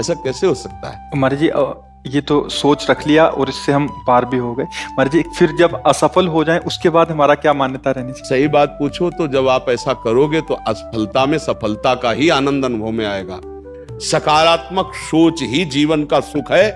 ऐसा कैसे हो सकता है? महाराज जी ये तो सोच रख लिया और इससे हम पार भी हो गए। महाराज जी फिर जब असफल हो जाएं उसके बाद हमारा क्या मान्यता रहनी चाहिए? सही बात पूछो तो जब आप ऐसा करोगे तो असफलता में सफलता का ही आनंद अनुभव में आएगा। सकारात्मक सोच ही जीवन का सुख है,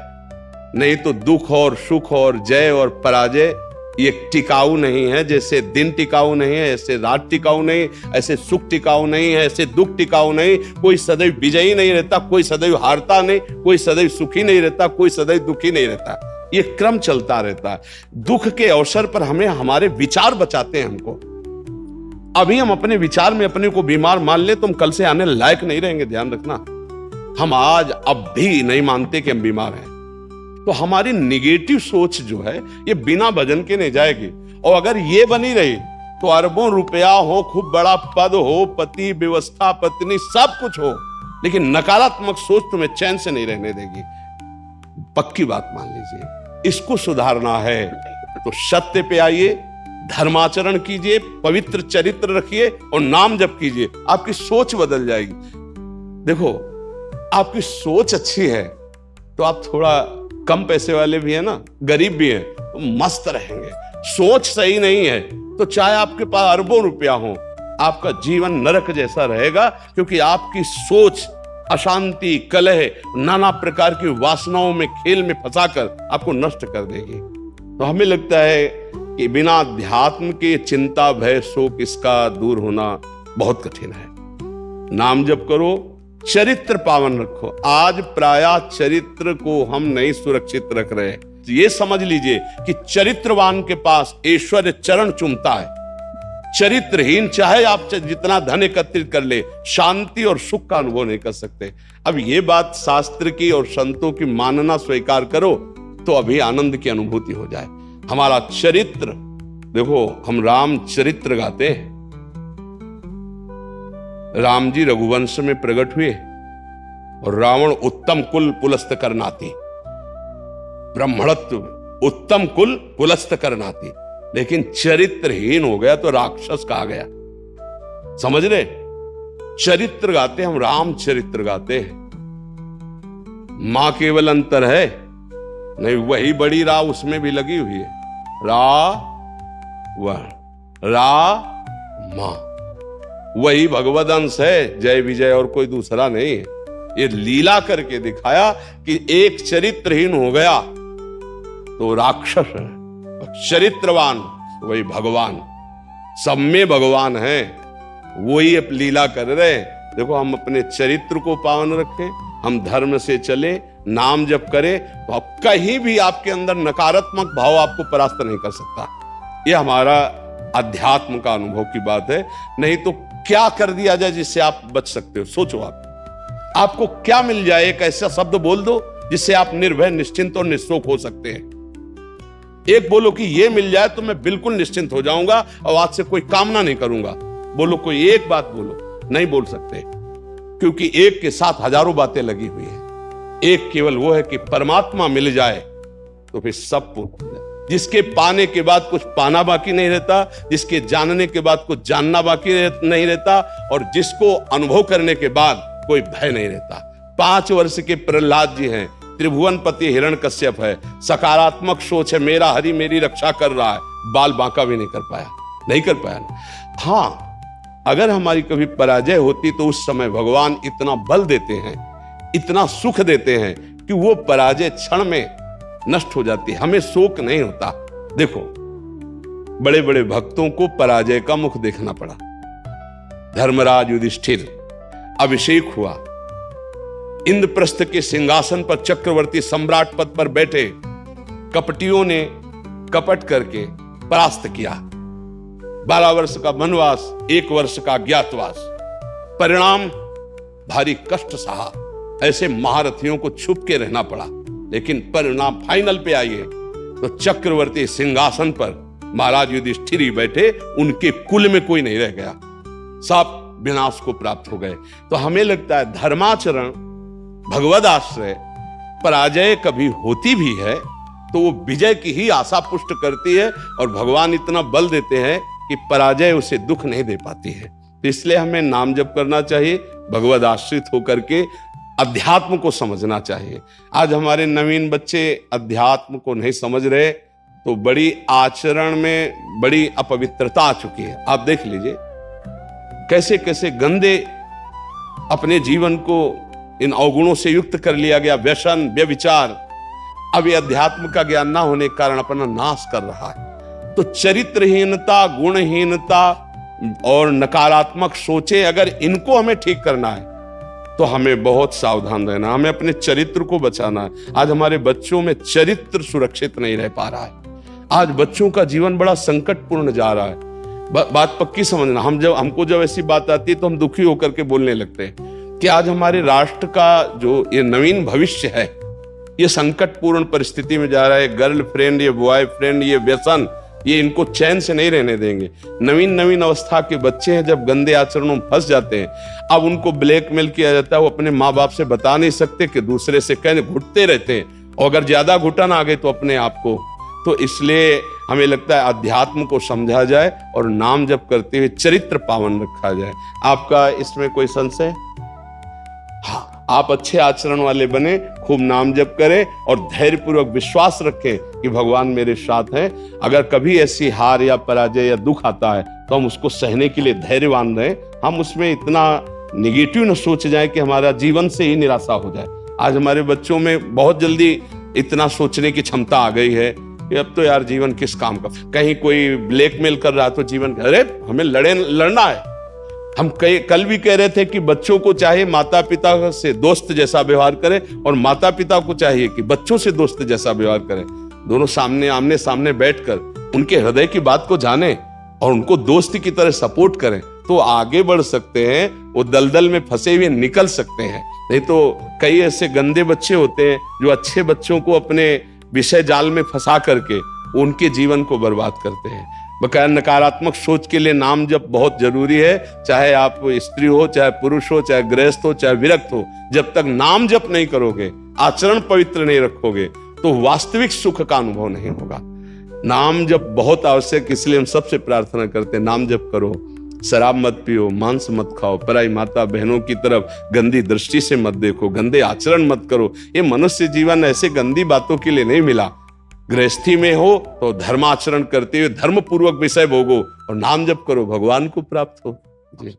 नहीं तो दुख और सुख और जय और पराजय ये टिकाऊ नहीं है। जैसे दिन टिकाऊ नहीं है, ऐसे रात टिकाऊ नहीं, ऐसे सुख टिकाऊ नहीं है, ऐसे दुख टिकाऊ नहीं। कोई सदैव विजयी नहीं रहता, कोई सदैव हारता नहीं, कोई सदैव सुखी नहीं रहता, कोई सदैव दुखी नहीं रहता। ये क्रम चलता रहता है। दुख के अवसर पर हमें हमारे विचार बचाते हैं हमको। अभी हम अपने विचार में अपने को बीमार मान ले तो हम कल से आने लायक नहीं रहेंगे, ध्यान रखना। हम आज अब भी नहीं मानते कि हम बीमार हैं, तो हमारी निगेटिव सोच जो है ये बिना वजन के नहीं जाएगी। और अगर ये बनी रही तो अरबों रुपया हो, खूब बड़ा पद हो, पति व्यवस्था पत्नी सब कुछ हो, लेकिन नकारात्मक सोच तुम्हें चैन से नहीं रहने देगी। पक्की बात मान लीजिए। इसको सुधारना है तो सत्य पे आइए, धर्माचरण कीजिए, पवित्र चरित्र रखिए और नाम जप कीजिए। आपकी सोच बदल जाएगी। देखो आपकी सोच अच्छी है तो आप थोड़ा कम पैसे वाले भी है ना, गरीब भी है तो मस्त रहेंगे। सोच सही नहीं है तो चाहे आपके पास अरबों रुपया हो, आपका जीवन नरक जैसा रहेगा, क्योंकि आपकी सोच अशांति, कलह, नाना प्रकार की वासनाओं में, खेल में फंसाकर आपको नष्ट कर देगी। तो हमें लगता है कि बिना अध्यात्म के चिंता, भय, शोक इसका दूर होना बहुत कठिन है। नाम जप करो, चरित्र पावन रखो। आज प्रायः चरित्र को हम नहीं सुरक्षित रख रहे हैं। तो ये समझ लीजिए कि चरित्रवान के पास ऐश्वर्य चरण चूमता है। चरित्रहीन चाहे आप जितना धन एकत्रित कर ले, शांति और सुख का अनुभव नहीं कर सकते। अब ये बात शास्त्र की और संतों की मानना स्वीकार करो तो अभी आनंद की अनुभूति हो जाए। हमारा चरित्र देखो, हम राम चरित्र गाते हैं। राम जी रघुवंश में प्रकट हुए और रावण उत्तम कुल पुलस्त करनाती, ब्राह्मणत्व उत्तम कुल पुलस्त करनाती, लेकिन चरित्रहीन हो गया तो राक्षस कहा गया। समझ रहे? चरित्र गाते हम, राम चरित्र गाते हैं। मां केवल अंतर है नहीं, वही बड़ी रा उसमें भी लगी हुई है। मां वही भगवद अंश है, जय विजय और कोई दूसरा नहीं है। ये लीला करके दिखाया कि एक चरित्रहीन हो गया तो राक्षस है, चरित्रवान वही भगवान, सब में भगवान है, वही अब लीला कर रहे हैं। देखो हम अपने चरित्र को पावन रखें, हम धर्म से चले, नाम जप करें, तो अब कहीं भी आपके अंदर नकारात्मक भाव आपको परास्त नहीं कर सकता। ये हमारा अध्यात्म का अनुभव की बात है। नहीं तो क्या कर दिया जाए जिससे आप बच सकते हो? सोचो आपको क्या मिल जाए? एक ऐसा शब्द बोल दो जिससे आप निर्भय, निश्चिंत और निःशोक हो सकते हैं। एक बोलो कि ये मिल जाए तो मैं बिल्कुल निश्चिंत हो जाऊंगा और आज से कोई कामना नहीं करूंगा। बोलो, कोई एक बात बोलो। नहीं बोल सकते, क्योंकि एक के साथ हजारों बातें लगी हुई है। एक केवल वो है कि परमात्मा मिल जाए तो फिर सब पूर्ण हो जाए। जिसके पाने के बाद कुछ पाना बाकी नहीं रहता, जिसके जानने के बाद कुछ जानना बाकी नहीं रहता, और जिसको अनुभव करने के बाद कोई भय नहीं रहता। 5 वर्ष के प्रहलाद जी हैं, त्रिभुवनपति हिरण्यकश्यप है, सकारात्मक सोच है, मेरा हरि मेरी रक्षा कर रहा है, बाल बांका भी नहीं कर पाया। हाँ, अगर हमारी कभी पराजय होती तो उस समय भगवान इतना बल देते हैं, इतना सुख देते हैं कि वो पराजय क्षण में नष्ट हो जाती है, हमें शोक नहीं होता। देखो बड़े बड़े भक्तों को पराजय का मुख देखना पड़ा। धर्मराज युधिष्ठिर अभिषेक हुआ, इंद्रप्रस्थ के सिंहासन पर चक्रवर्ती सम्राट पद पर बैठे, कपटियों ने कपट करके परास्त किया। 12 वर्ष का वनवास, 1 वर्ष का अज्ञातवास, परिणाम भारी कष्ट सहा। ऐसे महारथियों को छुप के रहना पड़ा, लेकिन परिणाम फाइनल पे आइए तो चक्रवर्ती सिंहासन पर महाराज युधिष्ठिर ही बैठे, उनके कुल में कोई नहीं रह गया, सब विनाश को प्राप्त हो गए। तो हमें लगता है धर्माचरण, भगवद आश्रय, पराजय कभी होती भी है तो वो विजय की ही आशा पुष्ट करती है, और भगवान इतना बल देते हैं कि पराजय उसे दुख नहीं दे पाती है। तो इसलिए हमें नाम जप करना चाहिए, भगवद आश्रित होकर के अध्यात्म को समझना चाहिए। आज हमारे नवीन बच्चे अध्यात्म को नहीं समझ रहे, तो बड़ी आचरण में बड़ी अपवित्रता आ चुकी है। आप देख लीजिए कैसे कैसे गंदे अपने जीवन को इन अवगुणों से युक्त कर लिया गया। व्यसन, व्यभिचार, अब ये अध्यात्म का ज्ञान ना होने के कारण अपना नाश कर रहा है। तो चरित्रहीनता, गुणहीनता और नकारात्मक सोचें, अगर इनको हमें ठीक करना है तो हमें बहुत सावधान रहना, हमें अपने चरित्र को बचाना है। आज हमारे बच्चों में चरित्र सुरक्षित नहीं रह पा रहा है। आज बच्चों का जीवन बड़ा संकटपूर्ण जा रहा है। बात पक्की समझना, हमको जब ऐसी बात आती है तो हम दुखी होकर के बोलने लगते हैं कि आज हमारे राष्ट्र का जो ये नवीन भविष्य है ये संकटपूर्ण परिस्थिति में जा रहा है। गर्लफ्रेंड, ये बॉयफ्रेंड, ये व्यसन, ये इनको चैन से नहीं रहने देंगे। नवीन अवस्था के बच्चे हैं, जब गंदे आचरणों में फंस जाते हैं, अब उनको ब्लैकमेल किया जाता है। वो अपने माँ बाप से बता नहीं सकते कि दूसरे से कहने घुटते रहते हैं, और अगर ज्यादा घुटन आ गए तो अपने आप को। तो इसलिए हमें लगता है अध्यात्म को समझा जाए और नाम जप करते हुए चरित्र पावन रखा जाए। आपका इसमें कोई संशय? हाँ, आप अच्छे आचरण वाले बने, खूब नाम जप करें और धैर्यपूर्वक विश्वास रखें कि भगवान मेरे साथ हैं। अगर कभी ऐसी हार या पराजय या दुख आता है तो हम उसको सहने के लिए धैर्यवान रहें। हम उसमें इतना निगेटिव न सोच जाए कि हमारा जीवन से ही निराशा हो जाए। आज हमारे बच्चों में बहुत जल्दी इतना सोचने की क्षमता आ गई है कि अब तो यार जीवन किस काम का। कहीं कोई ब्लैकमेल कर रहा तो जीवन, अरे हमें लड़ना है। हम कल भी कह रहे थे कि बच्चों को चाहे माता पिता से दोस्त जैसा व्यवहार करें, और माता पिता को चाहिए कि बच्चों से दोस्त जैसा व्यवहार करें। दोनों आमने सामने बैठकर उनके हृदय की बात को जाने और उनको दोस्ती की तरह सपोर्ट करें, तो आगे बढ़ सकते हैं। वो दलदल में फंसे हुए निकल सकते हैं। नहीं तो कई ऐसे गंदे बच्चे होते हैं जो अच्छे बच्चों को अपने विषय जाल में फंसा करके उनके जीवन को बर्बाद करते हैं। बकाया नकारात्मक सोच के लिए नाम जप बहुत जरूरी है। चाहे आप स्त्री हो, चाहे पुरुष हो, चाहे गृहस्थ हो, चाहे विरक्त हो, जब तक नाम जप नहीं करोगे, आचरण पवित्र नहीं रखोगे, तो वास्तविक सुख का अनुभव नहीं होगा। नाम जप बहुत आवश्यक, इसलिए हम सबसे प्रार्थना करते हैं नाम जप करो, शराब मत पियो, मांस मत खाओ, पराई माता बहनों की तरफ गंदी दृष्टि से मत देखो, गंदे आचरण मत करो। ये मनुष्य जीवन ऐसे गंदी बातों के लिए नहीं मिला। गृहस्थी में हो तो धर्माचरण करते हुए धर्म पूर्वक विषय भोगो और नाम जप करो, भगवान को प्राप्त हो। जी।